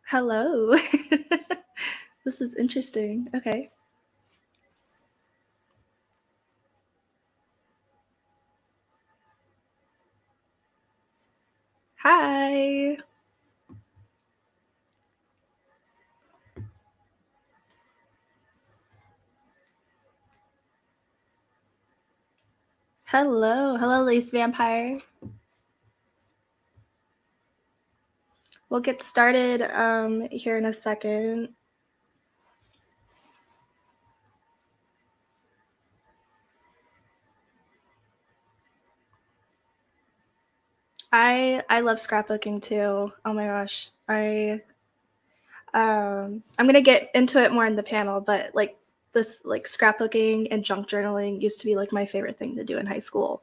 Hello. This is interesting. Okay. Hi. Hello. Hello, Lace Vampire. We'll get started here in a second. I love scrapbooking too. Oh my gosh. I'm gonna get into it more in the panel, but like this like scrapbooking and junk journaling used to be like my favorite thing to do in high school.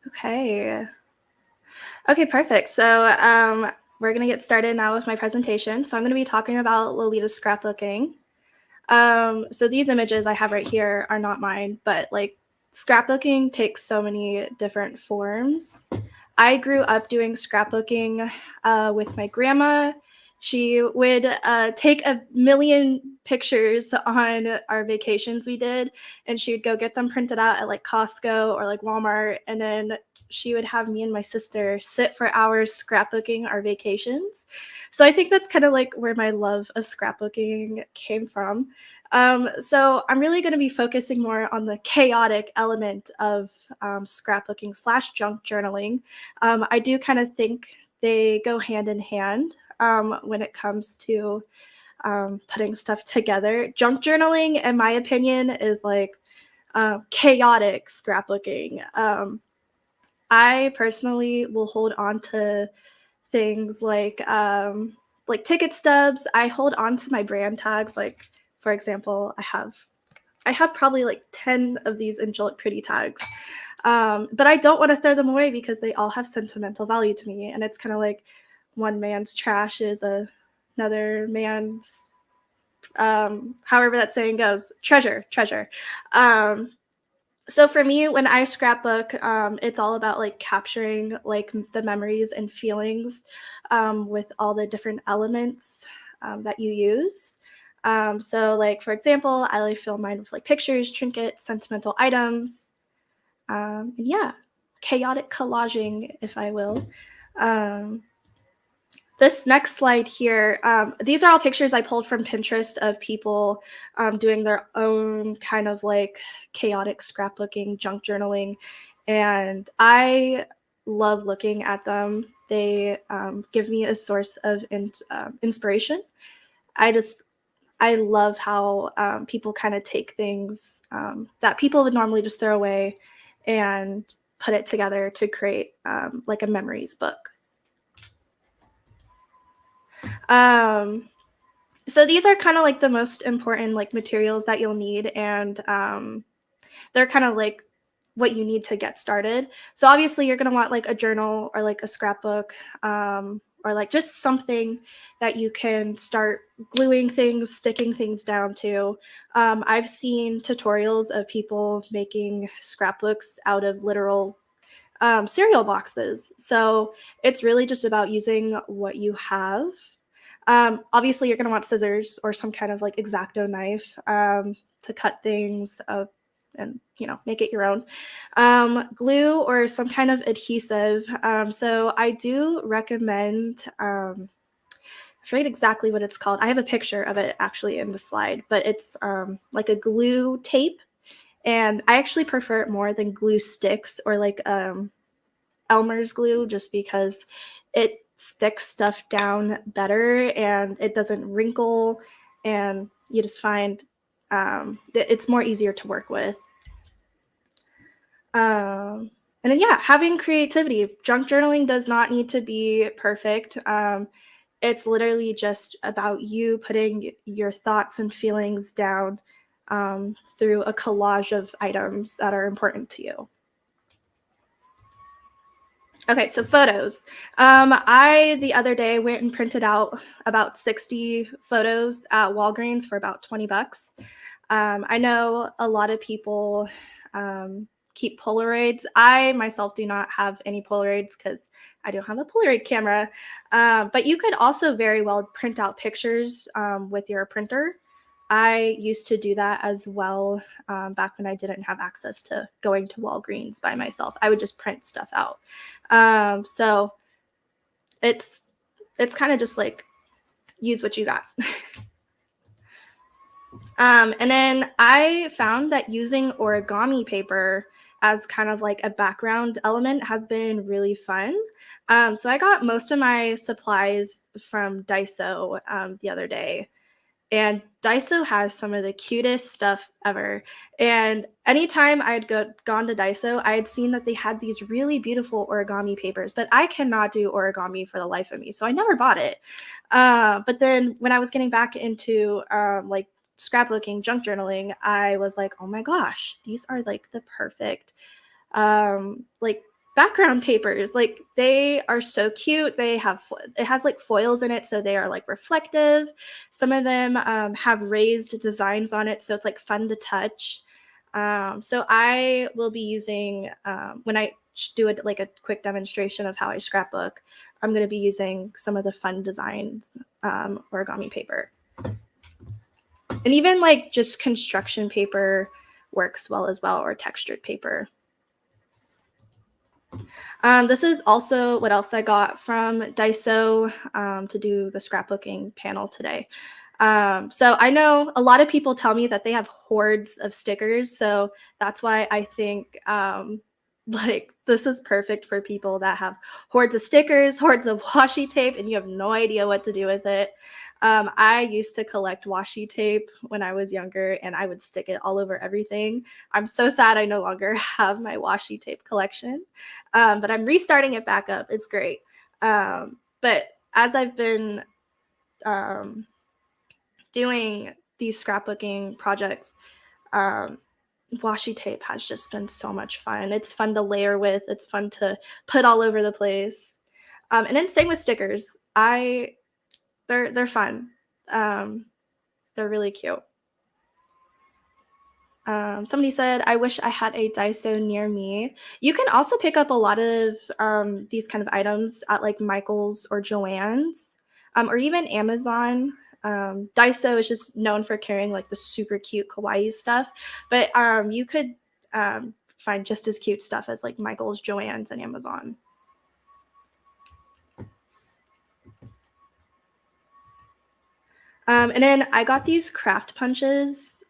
Okay. Okay, perfect. So we're gonna get started now with my presentation. So I'm gonna be talking about Lolita scrapbooking. So these images I have right here are not mine, but like scrapbooking takes so many different forms. I grew up doing scrapbooking with my grandma. She would take a million pictures on our vacations we did, and she would go get them printed out at like Costco or like Walmart, and then she would have me and my sister sit for hours scrapbooking our vacations. So I think that's kind of like where my love of scrapbooking came from. So I'm really going to be focusing more on the chaotic element of scrapbooking slash junk journaling. I do kind of think they go hand in hand when it comes to putting stuff together. Junk journaling, in my opinion, is like chaotic scrapbooking. I personally will hold on to things like ticket stubs. I hold on to my brand tags. Like for example, I have probably like 10 of these angelic pretty tags. But I don't want to throw them away because they all have sentimental value to me. And it's kind of like one man's trash is another man's, however that saying goes, treasure. Um, so for me, when I scrapbook, it's all about like capturing like the memories and feelings with all the different elements that you use. So like for example, I like fill mine with like pictures, trinkets, sentimental items, and yeah, chaotic collaging, if I will. Um, this next slide here, these are all pictures I pulled from Pinterest of people doing their own kind of like chaotic scrapbooking, junk journaling, and I love looking at them. They give me a source of inspiration. I just I love how people kind of take things that people would normally just throw away and put it together to create like a memories book. Um, so these are kind of like the most important like materials that you'll need, and they're kind of like what you need to get started. So obviously you're going to want like a journal or like a scrapbook, or like just something that you can start gluing things, sticking things down to. I've seen tutorials of people making scrapbooks out of literal cereal boxes. So it's really just about using what you have. Obviously, you're going to want scissors or some kind of like X-Acto knife to cut things up and make it your own. Glue or some kind of adhesive. So I do recommend. I forget exactly what it's called. I have a picture of it actually in the slide, but it's like a glue tape, and I actually prefer it more than glue sticks or like Elmer's glue, just because it sticks stuff down better and it doesn't wrinkle, and you just find it's more easier to work with. And then yeah, having creativity. Junk journaling does not need to be perfect. It's literally just about you putting your thoughts and feelings down through a collage of items that are important to you. Okay, so photos. I the other day went and printed out about 60 photos at Walgreens for about $20. I know a lot of people keep Polaroids. I myself do not have any Polaroids because I don't have a Polaroid camera. But you could also very well print out pictures with your printer. I used to do that as well back when I didn't have access to going to Walgreens by myself. I would just print stuff out. So it's kind of just like use what you got. And then I found that using origami paper as kind of like a background element has been really fun. So I got most of my supplies from Daiso the other day. And Daiso has some of the cutest stuff ever. And anytime gone to Daiso, I had seen that they had these really beautiful origami papers, but I cannot do origami for the life of me, so I never bought it. But then when I was getting back into like scrapbooking, junk journaling, I was like, oh my gosh, these are like the perfect like background papers. Like they are so cute. It has like foils in it, so they are like reflective. Some of them have raised designs on it, so it's like fun to touch. So I will be using when I do it like a quick demonstration of how I scrapbook, I'm going to be using some of the fun designs origami paper. And even like just construction paper works well as well, or textured paper. This is also what else I got from Daiso to do the scrapbooking panel today. So I know a lot of people tell me that they have hordes of stickers. So that's why I think like this is perfect for people that have hordes of stickers, hordes of washi tape, and you have no idea what to do with it. I used to collect washi tape when I was younger, and I would stick it all over everything. I'm so sad I no longer have my washi tape collection, but I'm restarting it back up. It's great. But as I've been doing these scrapbooking projects, washi tape has just been so much fun. It's fun to layer with. It's fun to put all over the place. And then same with stickers. They're fun. They're really cute. Somebody said, I wish I had a Daiso near me. You can also pick up a lot of these kind of items at like Michael's or Joann's, or even Amazon. Daiso is just known for carrying like the super cute kawaii stuff, but you could find just as cute stuff as like Michael's, Joann's, and Amazon. And then I got these craft punches.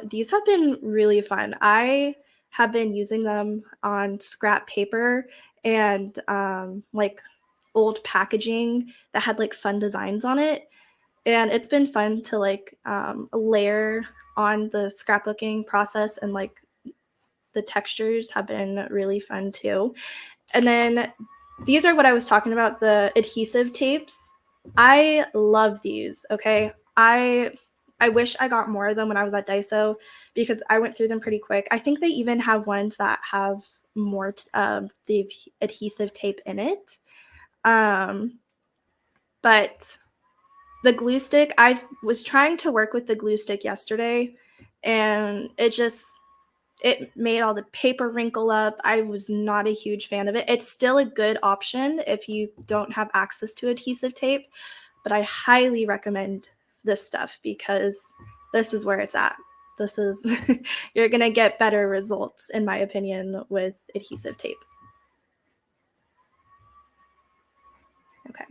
These have been really fun. I have been using them on scrap paper and like old packaging that had like fun designs on it. And it's been fun to like layer on the scrapbooking process, and like the textures have been really fun too. And then these are what I was talking about, the adhesive tapes. I love these, okay? I wish I got more of them when I was at Daiso because I went through them pretty quick. I think they even have ones that have more the adhesive tape in it. But the glue stick, I was trying to work with the glue stick yesterday, and it made all the paper wrinkle up. I was not a huge fan of it. It's still a good option if you don't have access to adhesive tape, but I highly recommend this stuff because this is where it's at. This is, you're going to get better results, in my opinion, with adhesive tape. Okay.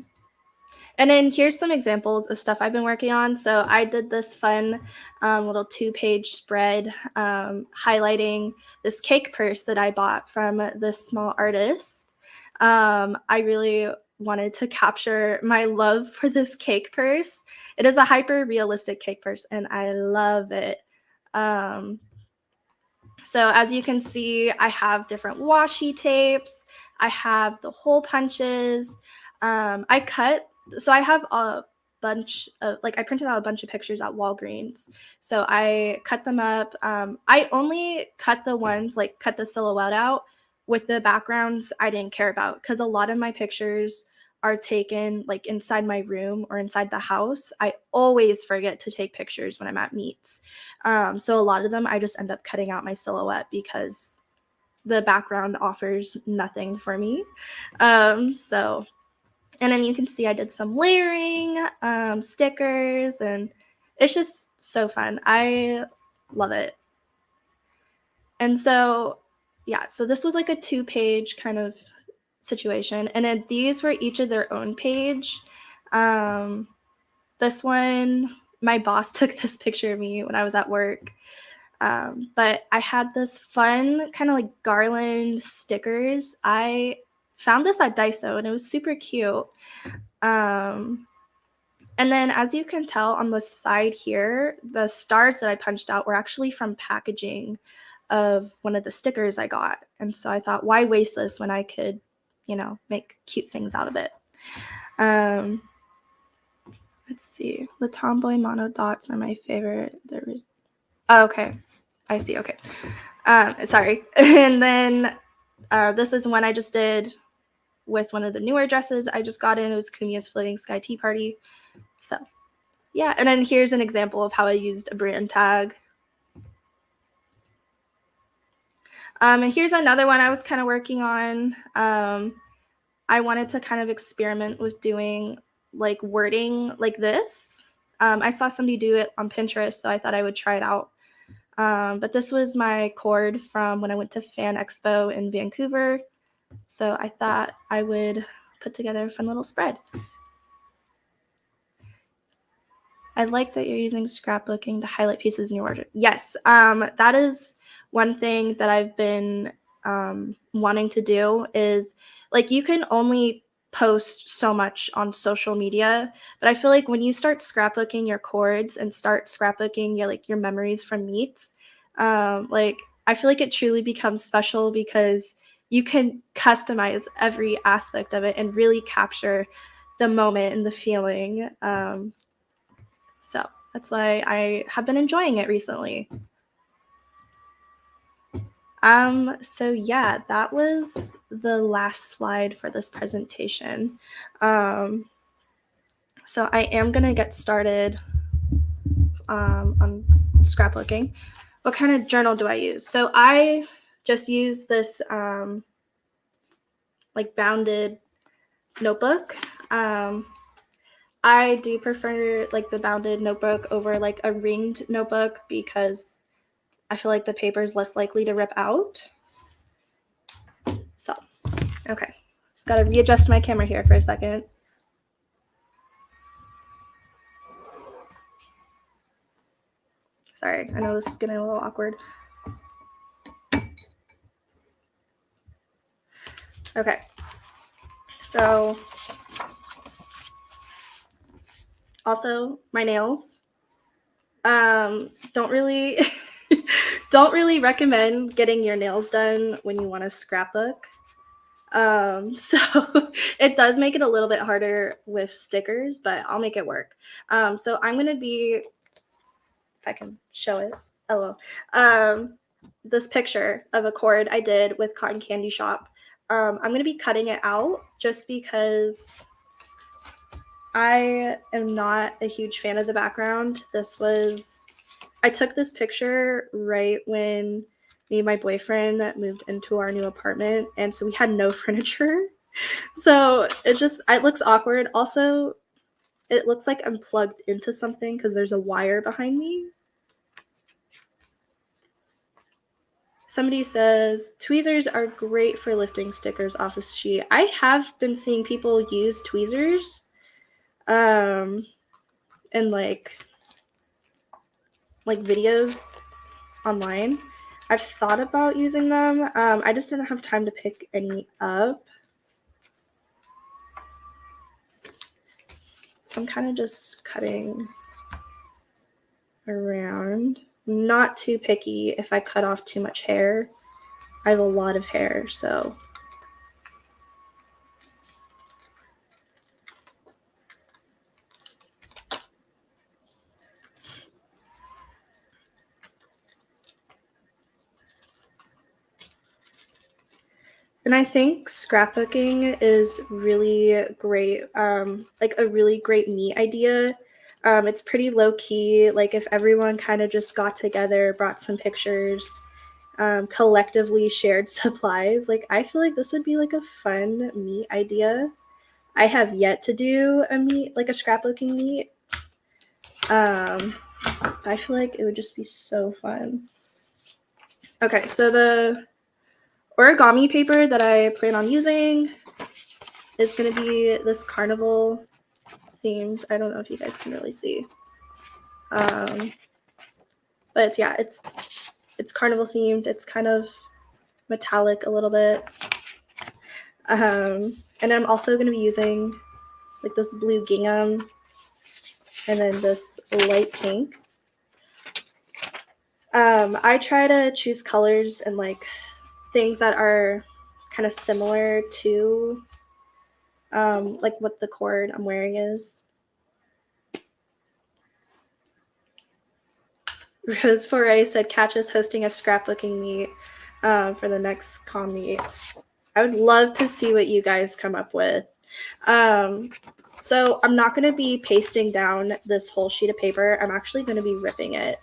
And then here's some examples of stuff I've been working on. So I did this fun little 2-page spread highlighting this cake purse that I bought from this small artist. I really wanted to capture my love for this cake purse. It is a hyper realistic cake purse, and I love it. So as you can see, I have different washi tapes. I have the hole punches. So I have a bunch of, like, I printed out a bunch of pictures at Walgreens. So I cut them up. I only cut the ones, like cut the silhouette out with the backgrounds I didn't care about, because a lot of my pictures are taken like inside my room or inside the house, I always forget to take pictures when I'm at meets. So a lot of them I just end up cutting out my silhouette because the background offers nothing for me. So, and then you can see I did some layering, stickers, and it's just so fun. I love it. And so, yeah, so this was like a 2-page kind of situation. And then these were each of their own page. This one, my boss took this picture of me when I was at work. But I had this fun kind of like garland stickers. I found this at Daiso and it was super cute. And then as you can tell on the side here, the stars that I punched out were actually from packaging of one of the stickers I got. And so I thought, why waste this when I could, make cute things out of it. Let's see. The Tomboy mono dots are my favorite. Okay. I see. Okay. Sorry. And then this is one I just did with one of the newer dresses I just got in. It was Kumia's Floating Sky Tea Party. So yeah. And then here's an example of how I used a brand tag. And here's another one I was kind of working on. I wanted to kind of experiment with doing like wording like this. I saw somebody do it on Pinterest, so I thought I would try it out. But this was my cord from when I went to Fan Expo in Vancouver. So I thought I would put together a fun little spread. I like that you're using scrapbooking to highlight pieces in your wardrobe. Yes, that is one thing that I've been wanting to do is like you can only post so much on social media, but I feel like when you start scrapbooking your cords and start scrapbooking your memories from meets, like I feel like it truly becomes special because you can customize every aspect of it and really capture the moment and the feeling. So that's why I have been enjoying it recently. So yeah, that was the last slide for this presentation. So I am gonna get started on scrapbooking. What kind of journal do I use? So I just use this like bounded notebook. I do prefer like the bounded notebook over like a ringed notebook because I feel like the paper is less likely to rip out. So, okay. Just got to readjust my camera here for a second. Sorry, I know this is getting a little awkward. Okay. So, also my nails. Don't really don't really recommend getting your nails done when you want to scrapbook. So it does make it a little bit harder with stickers, but I'll make it work. So I'm gonna be, if I can show it, this picture of a cord I did with Cotton Candy Shop. I'm gonna be cutting it out just because I am not a huge fan of the background. I took this picture right when me and my boyfriend moved into our new apartment, and so we had no furniture. So it looks awkward. Also, it looks like I'm plugged into something because there's a wire behind me. Somebody says, tweezers are great for lifting stickers off a sheet. I have been seeing people use tweezers and like videos online. I've thought about using them. I just didn't have time to pick any up. So I'm kind of just cutting around. Not too picky if I cut off too much hair. I have a lot of hair, so. And I think scrapbooking is really great, like a really great neat idea. It's pretty low key. Like if everyone kind of just got together, brought some pictures, collectively shared supplies, like I feel like this would be like a fun meet idea. I have yet to do a meet, like a scrapbooking meet. I feel like it would just be so fun. Okay, so the origami paper that I plan on using is going to be this carnival themed. I don't know if you guys can really see. But yeah, it's carnival themed. It's kind of metallic a little bit. And I'm also going to be using like this blue gingham and then this light pink. I try to choose colors and like things that are kind of similar to like what the cord I'm wearing is. Rose Foray said Catch is hosting a scrapbooking meet for the next com meet. I would love to see what you guys come up with. So I'm not going to be pasting down this whole sheet of paper. I'm actually going to be ripping it.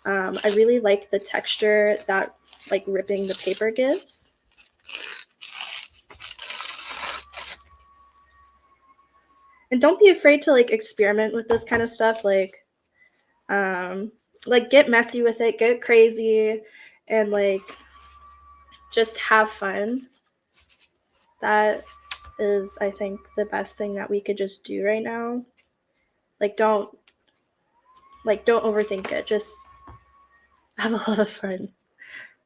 I really like the texture that like ripping the paper gives. And don't be afraid to like experiment with this kind of stuff. Like get messy with it, get crazy, and like just have fun. That is, I think, the best thing that we could just do right now. Like don't overthink it. Just have a lot of fun.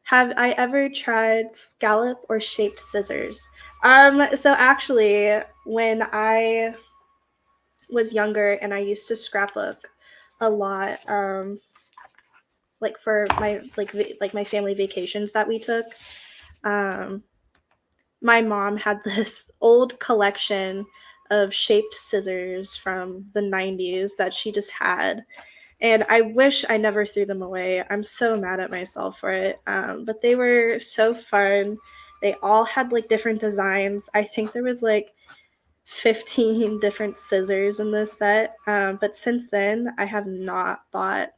Have I ever tried scallop or shaped scissors? So actually, when I was younger and I used to scrapbook a lot, like for my my family vacations that we took, my mom had this old collection of shaped scissors from the 90s that she just had. And I wish I never threw them away. I'm so mad at myself for it. But they were so fun. They all had like different designs. I think there was like 15 different scissors in this set. But since then, I have not bought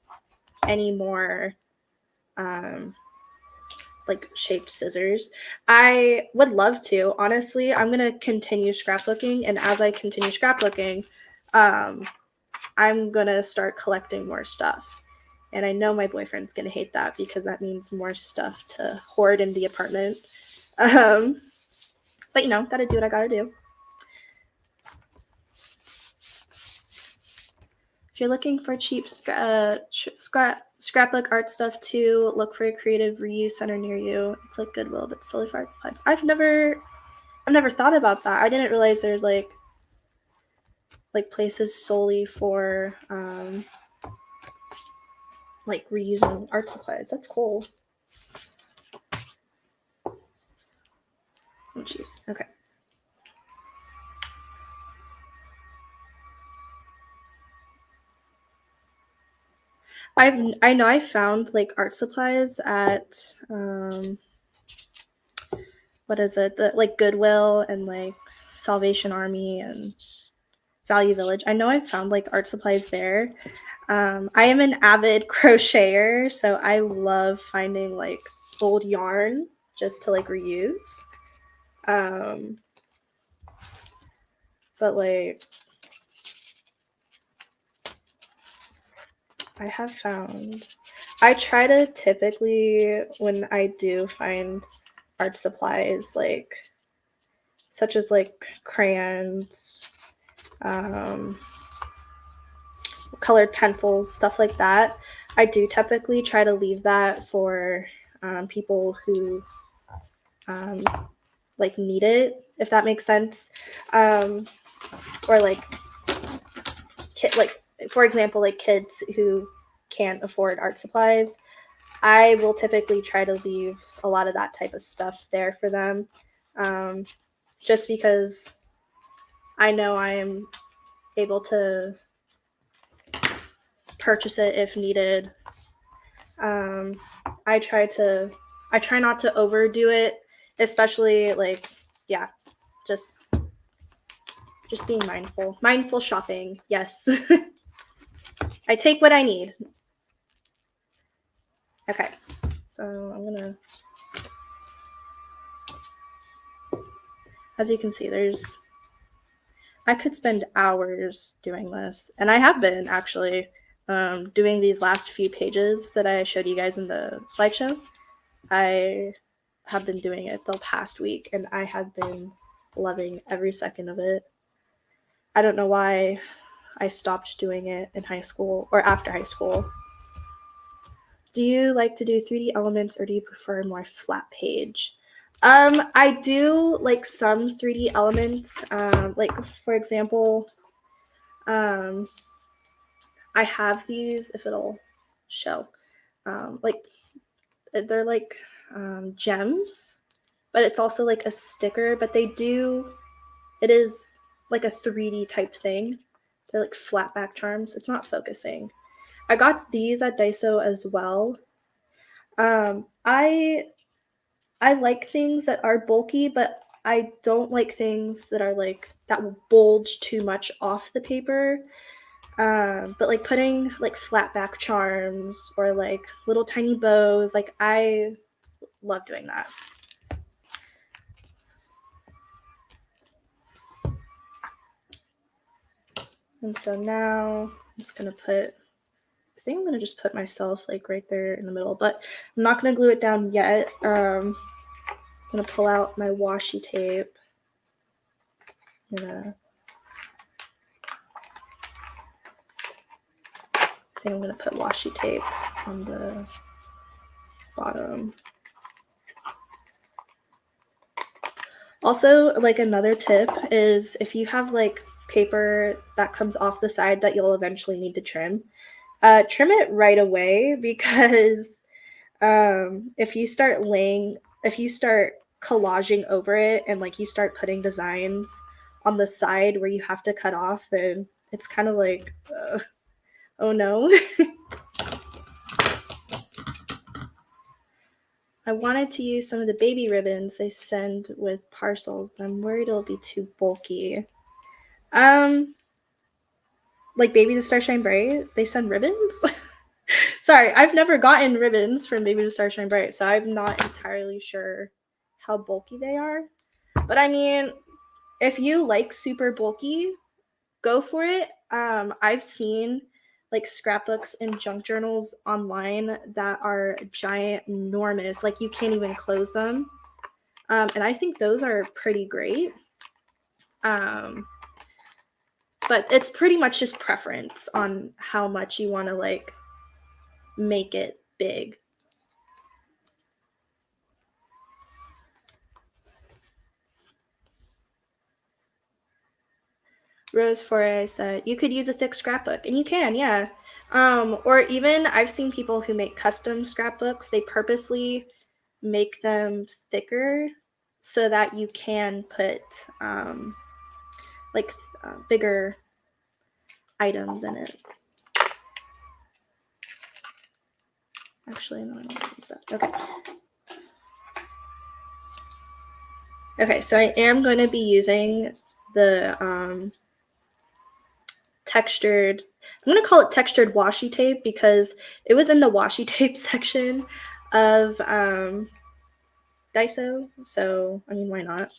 any more like shaped scissors. I would love to. Honestly, I'm going to continue scrapbooking. And as I continue scrapbooking, I'm going to start collecting more stuff. And I know my boyfriend's going to hate that because that means more stuff to hoard in the apartment. But, you know, got to do what I got to do. If you're looking for cheap scrapbook art stuff too, look for a creative reuse center near you. It's like Goodwill, but solely for art supplies. I've never thought about that. I didn't realize there's like places solely for like reusing art supplies. That's cool. Oh jeez. Okay. I know I found like art supplies at what is it? The like Goodwill and like Salvation Army and Value Village. I know I found like art supplies there. I am an avid crocheter, so I love finding like old yarn just to like reuse. But like I have found, I try to typically when I do find art supplies like such as like crayons, colored pencils, stuff like that, I do typically try to leave that for people who like need it, if that makes sense. Or like for example, like kids who can't afford art supplies, I will typically try to leave a lot of that type of stuff there for them, just because I know I am able to purchase it if needed. I try not to overdo it especially like, yeah, just being mindful shopping. Yes. I take what I need. Okay, so I'm gonna, as you can see, I could spend hours doing this, and I have been actually doing these last few pages that I showed you guys in the slideshow. I have been doing it the past week, and I have been loving every second of it. I don't know why I stopped doing it in high school or after high school. Do you like to do 3D elements, or do you prefer more flat page? I do like some 3D elements. Like for example, I have these, if it'll show. Like they're like gems, but it's also like a sticker, but it is like a 3D type thing. They're like flat back charms. It's not focusing. I got these at Daiso as well. I like things that are bulky, but I don't like things that are like that will bulge too much off the paper. But like putting like flat back charms or like little tiny bows, like I love doing that. And so now I'm just gonna I think I'm gonna just put myself like right there in the middle, but I'm not gonna glue it down yet. I'm gonna pull out my washi tape. I think I'm gonna put washi tape on the bottom. Also, like another tip is if you have like paper that comes off the side that you'll eventually need to trim it right away, because if you start collaging over it and like you start putting designs on the side where you have to cut off, then it's kind of like, oh no. I wanted to use some of the baby ribbons they send with parcels, but I'm worried it'll be too bulky. Like Baby to Starshine Bright, they send ribbons? Sorry, I've never gotten ribbons from Baby to Starshine Bright, so I'm not entirely sure how bulky they are. But I mean, if you like super bulky, go for it. I've seen like scrapbooks and junk journals online that are giant, enormous, like you can't even close them. And I think those are pretty great. But it's pretty much just preference on how much you want to like make it big. Rose Foray said you could use a thick scrapbook, and you can, yeah. Or even I've seen people who make custom scrapbooks. They purposely make them thicker so that you can put like bigger items in it. Actually, no, I don't use that. Okay. Okay, so I am going to be using the textured, I'm going to call it textured washi tape because it was in the washi tape section of Daiso. So, I mean, why not?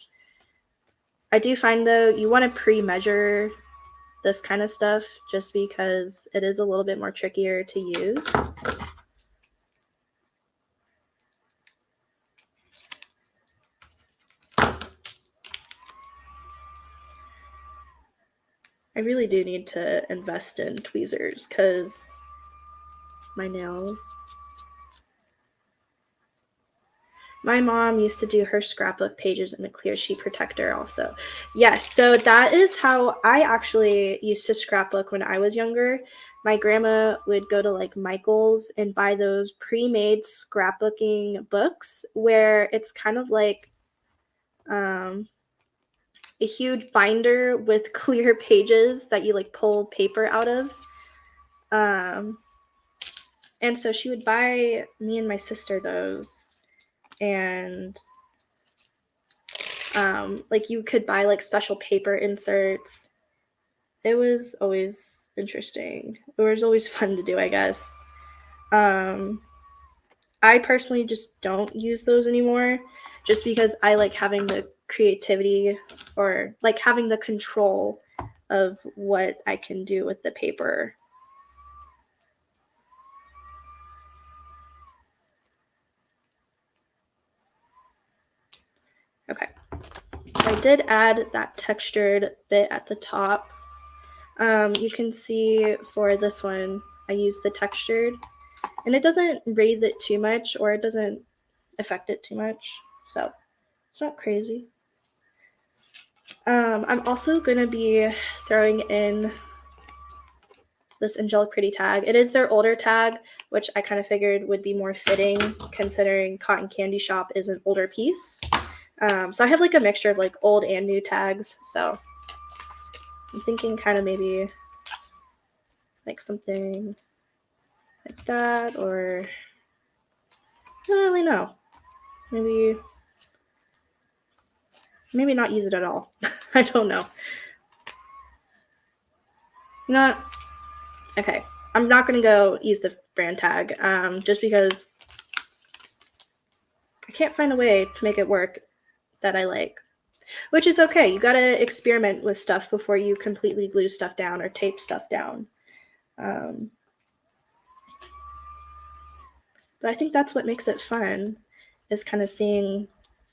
I do find, though, you want to pre-measure this kind of stuff just because it is a little bit more trickier to use. I really do need to invest in tweezers because my nails. My mom used to do her scrapbook pages in the clear sheet protector also. Yes, so that is how I actually used to scrapbook when I was younger. My grandma would go to like Michael's and buy those pre-made scrapbooking books where it's kind of like a huge binder with clear pages that you like pull paper out of. And so she would buy me and my sister those. And Like you could buy like special paper inserts. It was always interesting. It was always fun to do, I guess. I personally just don't use those anymore just because I like having the creativity or like having the control of what I can do with the paper. Okay, so I did add that textured bit at the top. You can see for this one, I use the textured, and it doesn't raise it too much or it doesn't affect it too much, so it's not crazy. I'm also going to be throwing in this Angelic Pretty tag. It is their older tag, which I kind of figured would be more fitting considering Cotton Candy Shop is an older piece. So I have like a mixture of like old and new tags. So I'm thinking kind of maybe like something like that, or I don't really know. Maybe not use it at all. I don't know. You know what? Okay, I'm not gonna go use the brand tag just because I can't find a way to make it work that I like, which is okay. You gotta experiment with stuff before you completely glue stuff down or tape stuff down. But I think that's what makes it fun, is kind of seeing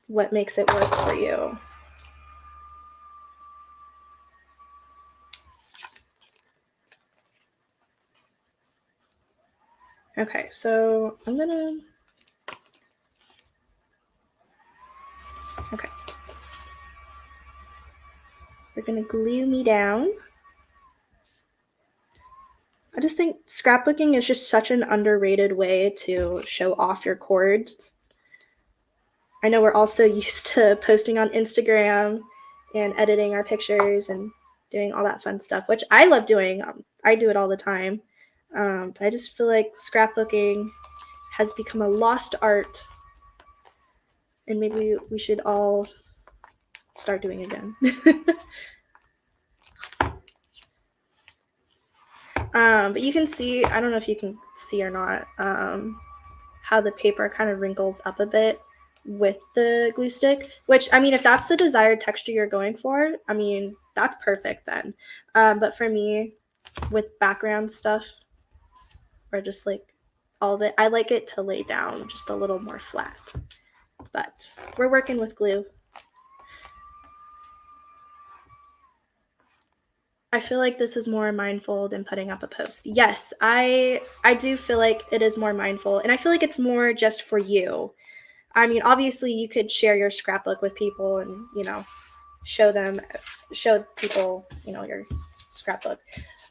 what makes it work for you. Okay, so I'm gonna, okay. We're gonna glue me down. I just think scrapbooking is just such an underrated way to show off your cords. I know we're also used to posting on Instagram and editing our pictures and doing all that fun stuff, which I love doing. I do it all the time. But I just feel like scrapbooking has become a lost art, and maybe we should all start doing it again. But you can see, I don't know if you can see or not, how the paper kind of wrinkles up a bit with the glue stick, which, I mean, if that's the desired texture you're going for, I mean, that's perfect then. But for me, with background stuff, or just like all of it, I like it to lay down just a little more flat. But we're working with glue. I feel like this is more mindful than putting up a post. Yes, I do feel like it is more mindful, and I feel like it's more just for you. I mean, obviously you could share your scrapbook with people and, you know, show people, you know, your scrapbook.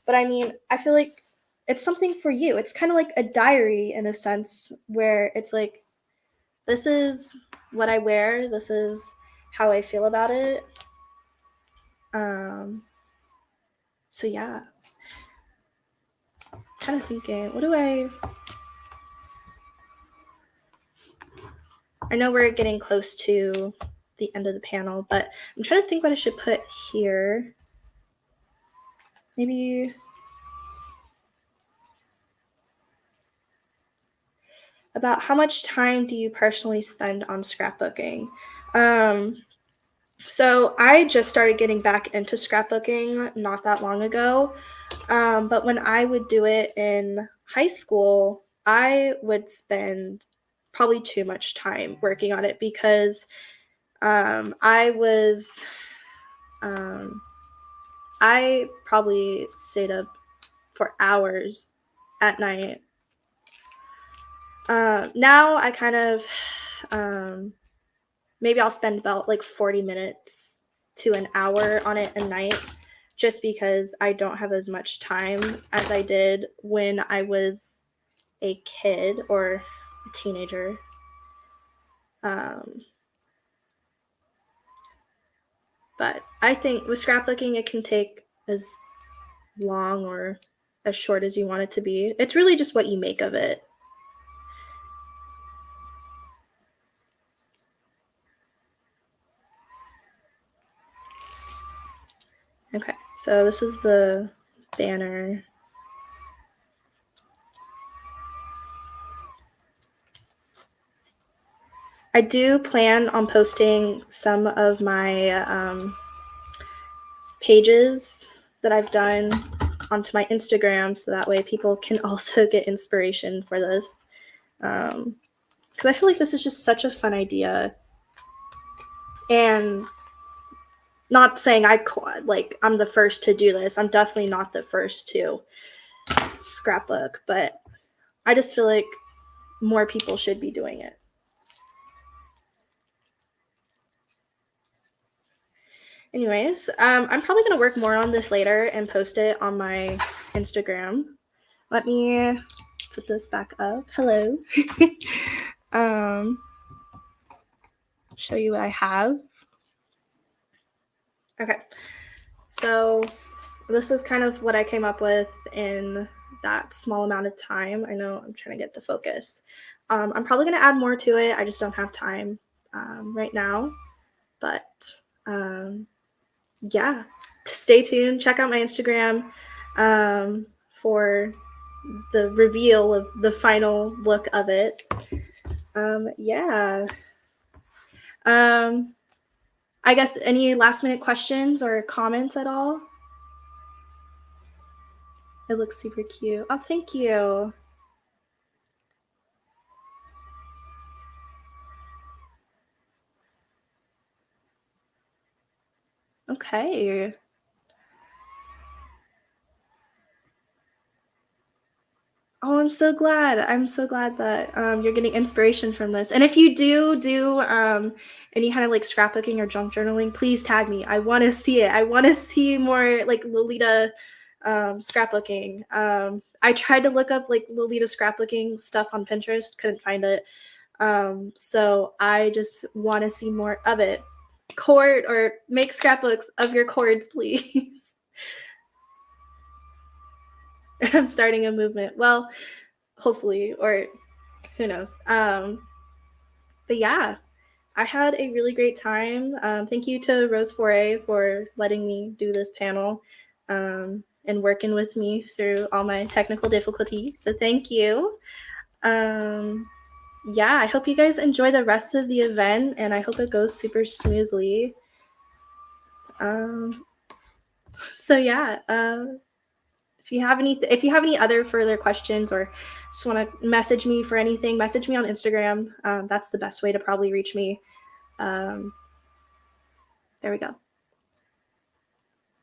But I mean, I feel like it's something for you. It's kind of like a diary in a sense, where it's like, this is what I wear, this is how I feel about it. So yeah. Kind of thinking, what do I know we're getting close to the end of the panel, but I'm trying to think what I should put here. Maybe about how much time do you personally spend on scrapbooking? So I just started getting back into scrapbooking not that long ago. But when I would do it in high school, I would spend probably too much time working on it because I probably stayed up for hours at night. Now I kind of maybe I'll spend about like 40 minutes to an hour on it a night, just because I don't have as much time as I did when I was a kid or a teenager. But I think with scrapbooking, it can take as long or as short as you want it to be. It's really just what you make of it. So this is the banner. I do plan on posting some of my pages that I've done onto my Instagram, so that way people can also get inspiration for this. Because I feel like this is just such a fun idea. And not saying I'm the first to do this. I'm definitely not the first to scrapbook, but I just feel like more people should be doing it. Anyways, I'm probably going to work more on this later and post it on my Instagram. Let me put this back up. Hello. Show you what I have. Okay. So this is kind of what I came up with in that small amount of time. I know I'm trying to get the focus. I'm probably going to add more to it. I just don't have time right now. But yeah, stay tuned. Check out my Instagram for the reveal of the final look of it. Yeah. I guess any last minute questions or comments at all? It looks super cute. Oh, thank you. Okay. Oh, I'm so glad. I'm so glad that you're getting inspiration from this. And if you do any kind of like scrapbooking or junk journaling, please tag me. I want to see it. I want to see more like Lolita scrapbooking. I tried to look up like Lolita scrapbooking stuff on Pinterest, couldn't find it. So I just want to see more of it. Hoard or make scrapbooks of your cords, please. I'm starting a movement. Well, hopefully, or who knows. But yeah, I had a really great time. Thank you to Rose Foray for letting me do this panel and working with me through all my technical difficulties. So thank you. Yeah, I hope you guys enjoy the rest of the event, and I hope it goes super smoothly. So yeah, if you have any other further questions or just want to message me for anything, message me on Instagram. That's the best way to probably reach me. There we go.